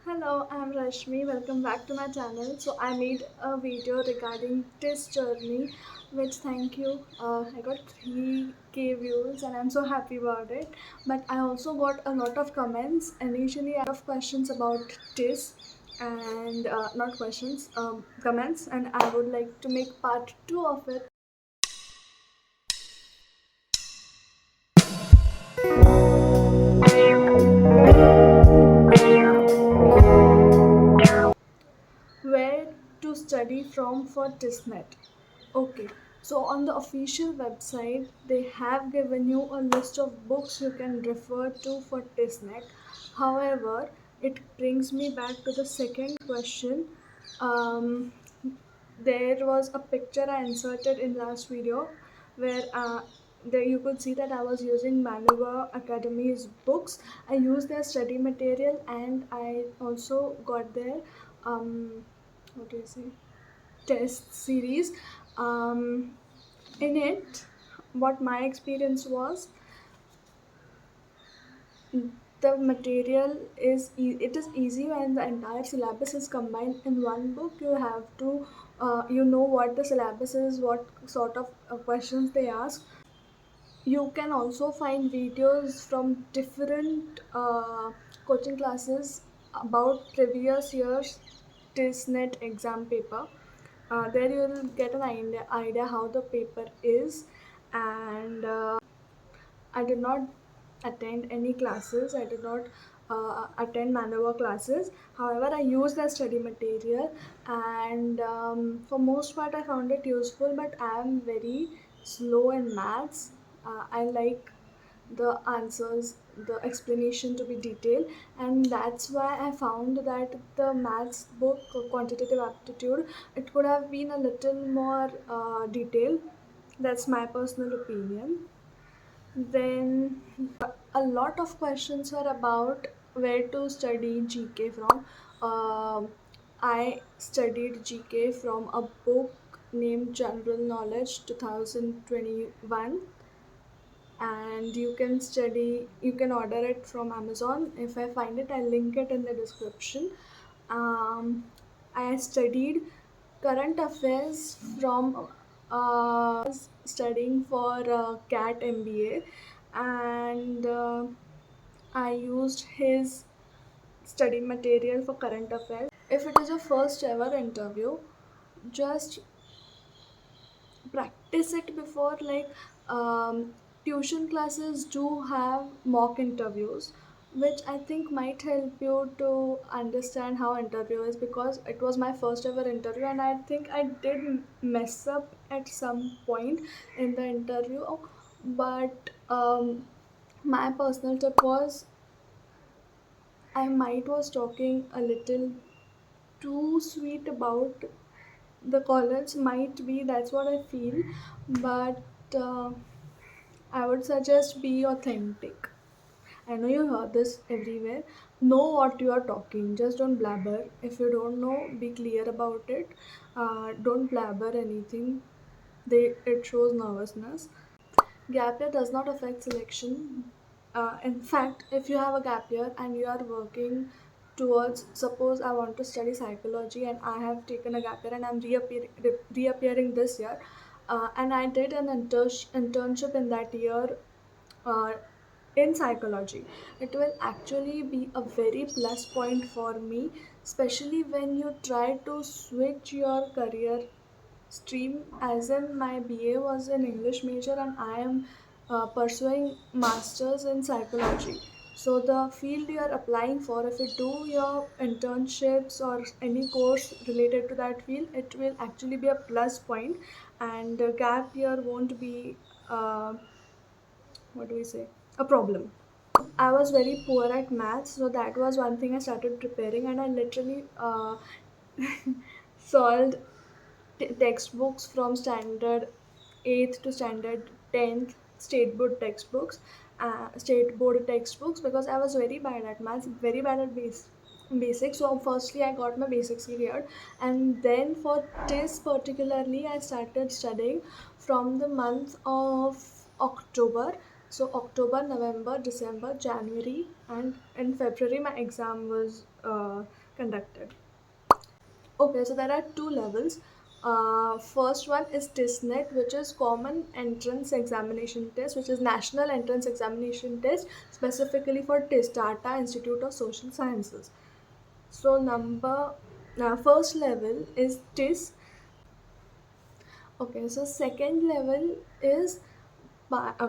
Hello, I'm Rashmi. Welcome back to my channel. So I made a video regarding TISS journey, which thank you. I got 3K views and I'm so happy about it. But I also got a lot of comments. Initially, I have questions about TISS and not questions, comments, and I would like to make part 2 of it. Where to study from for TISSNet? Okay, so on the official website, they have given you a list of books you can refer to for TISSNet. However, it brings me back to the second question. Um, there was a picture I inserted in last video where there you could see that I was using Manova Academy's books. I used their study material and I also got their what do you say, test series. um, in it, what my experience was, the material is it is easy when the entire syllabus is combined in one book. You have to you know what the syllabus is, what sort of questions they ask. You can also find videos from different coaching classes about previous years TISSNet exam paper. There you will get an idea how the paper is. And I did not attend any classes. I did not attend Manova classes. However, I used the study material, and for most part, I found it useful. But I am very slow in maths. I like the answers, the explanation to be detailed, and that's why I found that the maths book, quantitative aptitude, it could have been a little more detailed. That's my personal opinion. Then a lot of questions were about where to study GK from. I studied GK from a book named General Knowledge 2021, and you can order it from Amazon. If I find it, I'll link it in the description. I studied current affairs from studying for CAT MBA, and I used his study material for current affairs. If it is your first ever interview, just practice it before. Like, tuition classes do have mock interviews, which I think might help you to understand how interview is, because it was my first ever interview and I think I did mess up at some point in the interview. But my personal tip was, I might was talking a little too sweet about the college, might be, that's what I feel. But I would suggest be authentic. I know you heard this everywhere. Know what you are talking, just don't blabber. If you don't know, be clear about it. Don't blabber anything. It shows nervousness. Gap year does not affect selection. In fact, if you have a gap year and you are working towards, suppose I want to study psychology and I have taken a gap year and I'm reappearing this year, and I did an internship in that year uh, in psychology, it will actually be a very plus point for me, especially when you try to switch your career stream. As in, my BA was an English major and I am pursuing masters in psychology. So the field you are applying for, if you do your internships or any course related to that field, it will actually be a plus point, and gap year won't be what do we say, a problem. I was very poor at maths, so that was one thing I started preparing, and I literally solved textbooks from standard 8th to standard 10th state board textbooks, because I was very bad at maths, very bad at basics. So firstly I got my basics cleared, and then for TISS particularly I started studying from the month of October. So October, November, December, January, and in February my exam was conducted. Okay, so there are two levels. First one is TISSNET, which is Common Entrance Examination Test, which is National Entrance Examination Test, specifically for TISS, Tata Institute of Social Sciences. So first level is TISS. Okay, so second level is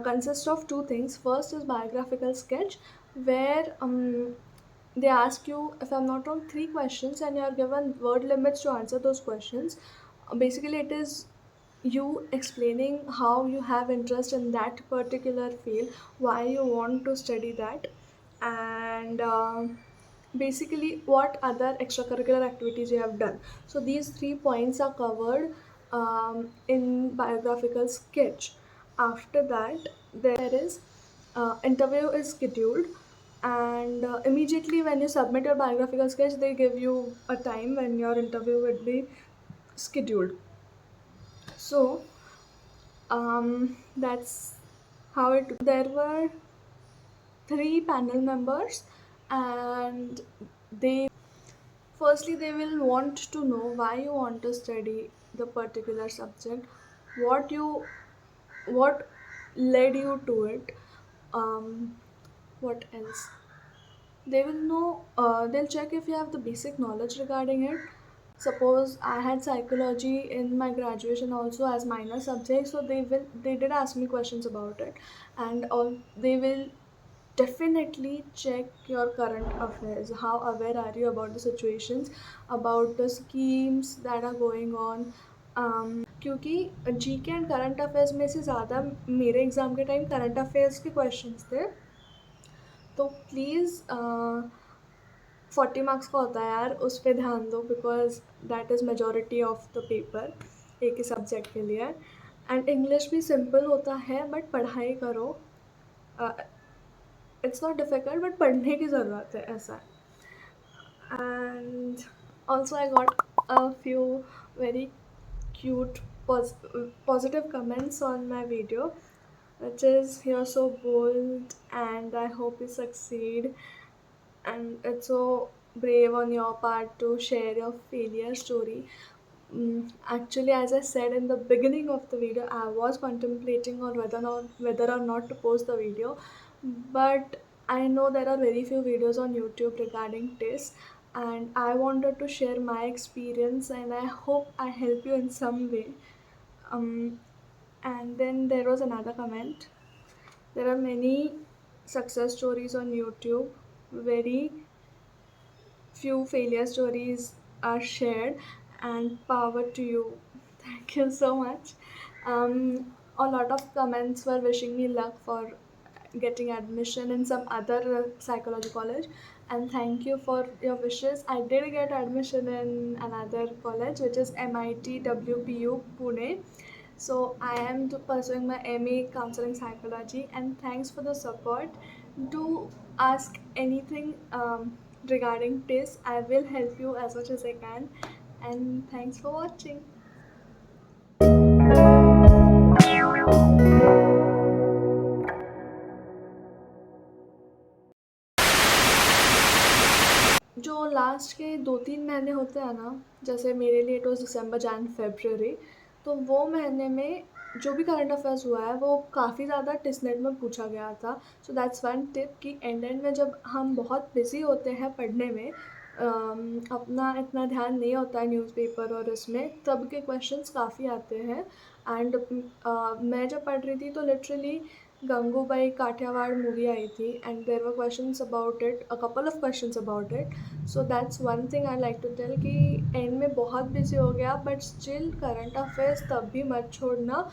consists of two things. First is biographical sketch, where they ask you, if I'm not wrong, three questions, and you are given word limits to answer those questions. Basically, it is you explaining how you have interest in that particular field, why you want to study that, and basically what other extracurricular activities you have done. So these 3 points are covered in biographical sketch. After that, there is interview is scheduled, and immediately when you submit your biographical sketch, they give you a time when your interview would be scheduled. So that's how it. There were three panel members, and they firstly they will want to know why you want to study the particular subject, what you what led you to it, um, what else. They will know, they'll check if you have the basic knowledge regarding it. Suppose I had psychology in my graduation also as minor subject, so they did ask me questions about it, and all they will definitely check your current affairs. How aware are you about the situations, about the schemes that are going on. क्योंकि GK and current affairs में से ज़्यादा मेरे exam के time current affairs के questions थे, तो please 40 marks का होता है यार, उस पर ध्यान दो, because that is majority of the paper एक ही सब्जेक्ट के लिए. एंड इंग्लिश भी सिंपल होता है, बट पढ़ाई करो. इट्स नॉट डिफ़िकल्ट, बट पढ़ने की ज़रूरत है, ऐसा है. And also I got a few very cute positive comments on my video, which is, you're so bold and I hope you succeed, and it's so brave on your part to share your failure story. Actually, as I said in the beginning of the video, I was contemplating on whether or not to post the video, but I know there are very few videos on YouTube regarding this, and I wanted to share my experience, and I hope I help you in some way. Um, and then there was another comment. There are many success stories on YouTube. Very few failure stories are shared, and power to you. Thank you so much. A lot of comments were wishing me luck for getting admission in some other psychology college, and thank you for your wishes. I did get admission in another college, which is MIT WPU Pune. So I am pursuing my MA counseling psychology, and thanks for the support. Do ask anything regarding this. I will help you as much as I can. And thanks for watching. जो last के 2-3 महीने होते हैं ना, जैसे मेरे लिए it was दिसंबर जैन फेब्रवरी, तो वो महीने में जो भी करंट अफेयर्स हुआ है वो काफ़ी ज़्यादा टिसनेट में पूछा गया था. सो दैट्स वन टिप कि एंड में जब हम बहुत बिजी होते हैं पढ़ने में, अपना इतना ध्यान नहीं होता है न्यूज़पेपर और इसमें, तब के क्वेश्चंस काफ़ी आते हैं. एंड मैं जब पढ़ रही थी तो लिटरली गंगूबाई काठियावाड़ मूवी आई थी, and there were questions about it, a couple of questions about it. So that's one thing I like to tell कि एंड में बहुत बिजी हो गया, बट स्टिल करंट अफेयर्स तब भी मत छोड़ना.